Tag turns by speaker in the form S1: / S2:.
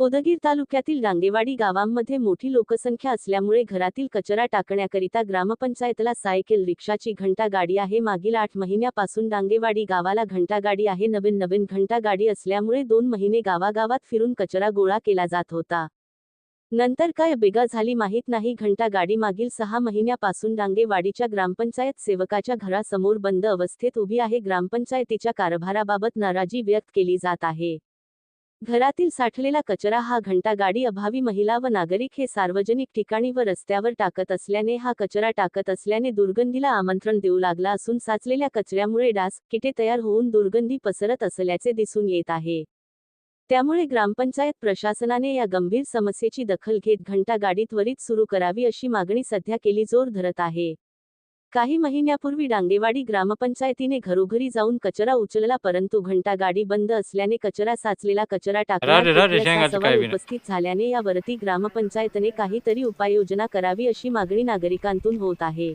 S1: उदगीर तालुक्यातील डांगेवाडी गावांमध्ये मोठी लोकसंख्या असल्यामुळे घरातील कचरा टाकण्याकरिता ग्रामपंचायतला सायकल रिक्षाची घंटा गाडी आहे। मागील 8 महिन्यापासून डांगेवाडी गावाला घंटा गाडी आहे। नवीन घंटा गाडी असल्यामुळे 2 महिने गावागावात फिरून कचरा गोळा केला जात होता। नंतर काय बिघा झाली माहीत नाही। घंटा गाडी मागील 6 महिन्यापासून डांगेवाडीच्या ग्रामपंचायत सेवकाच्या घरासमोर बंद अवस्थेत उभी आहे। ग्रामपंचायतीच्या कारभाराबाबत नाराजी व्यक्त केली जात आहे। घरातील साठलेला कचरा हा घंटा गाडी अभावी महिला व नागरिक हे सार्वजनिक ठिकाणी व रस्त्यावर टाकत असल्याने दुर्गंधीला आमंत्रण देऊ लागला असून साचलेल्या कचऱ्यामुळे डास, किटे तयार होऊन दुर्गंधी पसरत असल्याचे दिसून येत आहे। त्यामुळे ग्रामपंचायत प्रशासनाने या गंभीर समस्येची दखल घेत घंटा गाडी त्वरित सुरू करावी अशी मागणी सध्या केली जोर धरत आहे। काही महिन्यापूर्वी डांगेवाडी ग्रामपंचायतीने घरोघरी जाऊन कचरा उचलला, परंतु घंटा गाडी बंद असल्याने साचलेला कचरा टाकण्यात येण्याचा सवाल उपस्थित झाल्याने यावरती ग्रामपंचायतने काहीतरी उपाययोजना करावी अशी मागणी नागरिकांतून होत आहे।